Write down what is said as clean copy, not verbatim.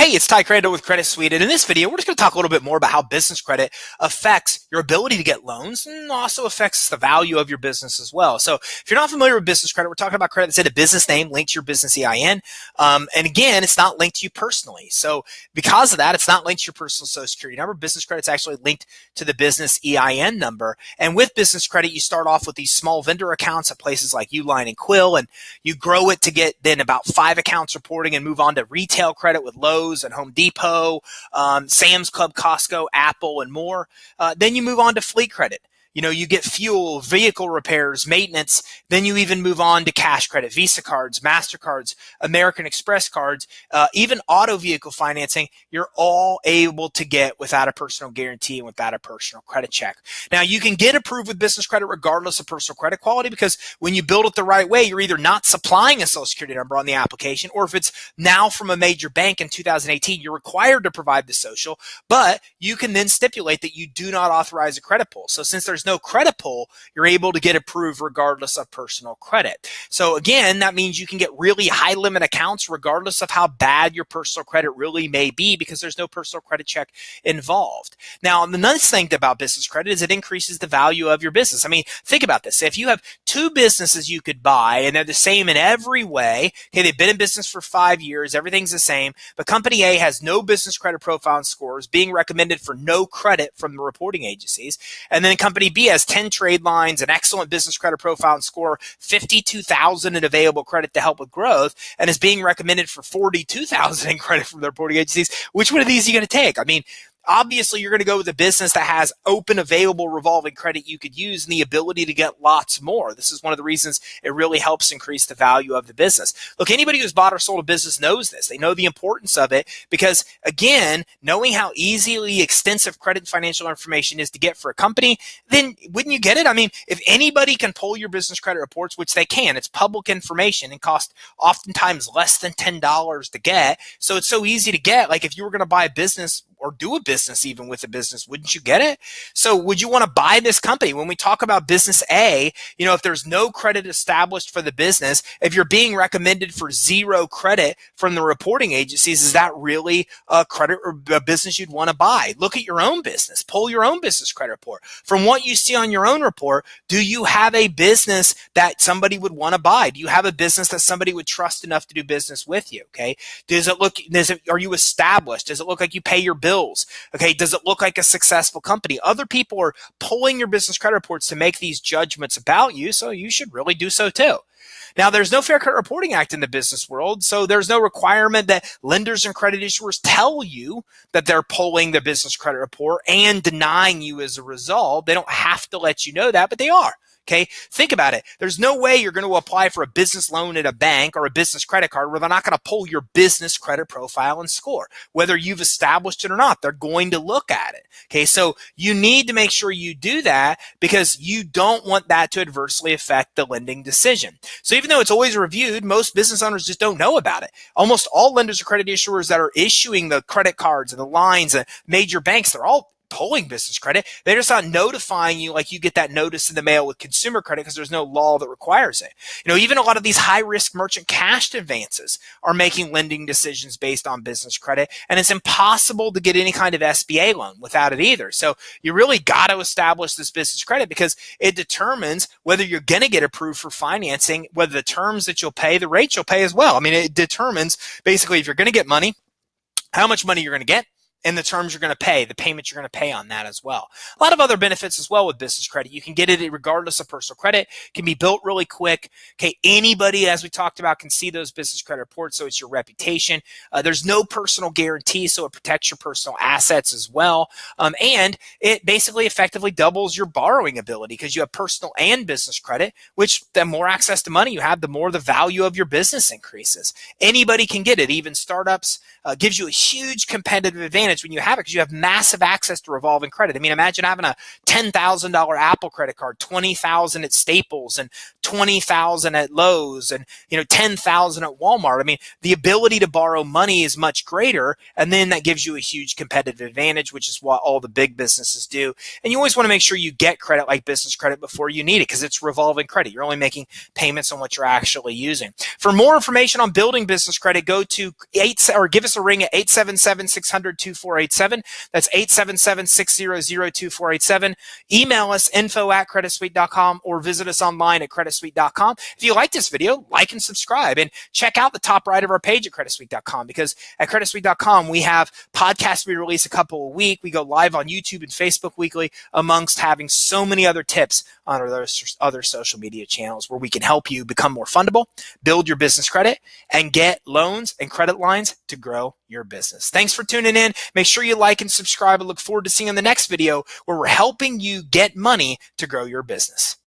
Hey, it's Ty Crandall with Credit Suite, and in this video, we're just going to talk a little bit more about how business credit affects your ability to get loans and also affects the value of your business as well. So if you're not familiar with business credit, we're talking about credit that's in a business name linked to your business EIN. And again, it's not linked to you personally. So because of that, it's not linked to your personal Social Security number. Business credit's actually linked to the business EIN number. And with business credit, you start off with these small vendor accounts at places like Uline and Quill, and you grow it to get then about 5 accounts reporting and move on to retail credit with Lowe's and Home Depot, Sam's Club, Costco, Apple, and more. Then you move on to fleet credit. You get fuel, vehicle repairs, maintenance. Then you even move on to cash credit, Visa cards, MasterCards, American Express cards, even auto vehicle financing. You're all able to get without a personal guarantee and without a personal credit check. Now, you can get approved with business credit regardless of personal credit quality, because when you build it the right way, you're either not supplying a Social Security number on the application, or if it's now from a major bank in 2018, you're required to provide the social, but you can then stipulate that you do not authorize a credit pull. So since there's no credit pull, you're able to get approved regardless of personal credit. So again, that means you can get really high limit accounts regardless of how bad your personal credit really may be, because there's no personal credit check involved. Now, the nice thing about business credit is it increases the value of your business. I mean, think about this. If you have 2 businesses you could buy and they're the same in every way, okay, they've been in business for 5 years, everything's the same, but company A has no business credit profile and scores, being recommended for no credit from the reporting agencies, and then company B has 10 trade lines, an excellent business credit profile and score, 52,000 in available credit to help with growth, and is being recommended for 42,000 in credit from the reporting agencies. Which one of these are you going to take? I mean, obviously, you're going to go with a business that has open, available, revolving credit you could use and the ability to get lots more. This is one of the reasons it really helps increase the value of the business. Look, anybody who's bought or sold a business knows this. They know the importance of it because, again, knowing how easily extensive credit and financial information is to get for a company, then wouldn't you get it? I mean, if anybody can pull your business credit reports, which they can, it's public information and cost oftentimes less than $10 to get. So it's so easy to get. Like if you were going to buy a business or do a business even with a business, wouldn't you get it? So would you want to buy this company? When we talk about business A, if there's no credit established for the business, if you're being recommended for 0 credit from the reporting agencies, is that really a credit or a business you'd want to buy? Look at your own business. Pull your own business credit report. From what you see on your own report, do you have a business that somebody would want to buy? Do you have a business that somebody would trust enough to do business with you? Okay. Are you established? Does it look like you pay your bills? Okay, does it look like a successful company? Other people are pulling your business credit reports to make these judgments about you, so you should really do so too. Now, there's no Fair Credit Reporting Act in the business world, so there's no requirement that lenders and credit issuers tell you that they're pulling the business credit report and denying you as a result. They don't have to let you know that, but they are. Okay, think about it. There's no way you're going to apply for a business loan at a bank or a business credit card where they're not going to pull your business credit profile and score. Whether you've established it or not, they're going to look at it. Okay, so you need to make sure you do that because you don't want that to adversely affect the lending decision. So even though it's always reviewed, most business owners just don't know about it. Almost all lenders or credit issuers that are issuing the credit cards and the lines and major banks, they're all pulling business credit. They're just not notifying you like you get that notice in the mail with consumer credit because there's no law that requires it. Even a lot of these high-risk merchant cash advances are making lending decisions based on business credit, and it's impossible to get any kind of SBA loan without it either. So you really got to establish this business credit because it determines whether you're going to get approved for financing, whether the terms that you'll pay, the rates you'll pay as well. I mean, it determines basically if you're going to get money, how much money you're going to get, and the terms you're going to pay, the payments you're going to pay on that as well. A lot of other benefits as well with business credit. You can get it regardless of personal credit. It can be built really quick. Okay, anybody, as we talked about, can see those business credit reports, so it's your reputation. There's no personal guarantee, so it protects your personal assets as well. And it basically effectively doubles your borrowing ability because you have personal and business credit, which the more access to money you have, the more the value of your business increases. Anybody can get it, even startups. Gives you a huge competitive advantage advantage when you have it because you have massive access to revolving credit. I mean, imagine having a $10,000 Apple credit card, $20,000 at Staples, and $20,000 at Lowe's, and 10,000 at Walmart. I mean, the ability to borrow money is much greater, and then that gives you a huge competitive advantage, which is what all the big businesses do. And you always want to make sure you get credit like business credit before you need it because it's revolving credit. You're only making payments on what you're actually using. For more information on building business credit, go to give us a ring at 877-600-2487. That's 877-600-2487. Email us info@creditsuite.com or visit us online at creditsuite.com. If you like this video, like and subscribe, and check out the top right of our page at creditsuite.com, because at creditsuite.com we have podcasts we release a couple a week. We go live on YouTube and Facebook weekly, amongst having so many other tips on our other social media channels where we can help you become more fundable, build your business credit, and get loans and credit lines to grow your business. Thanks for tuning in. Make sure you like and subscribe. I look forward to seeing you in the next video where we're helping you get money to grow your business.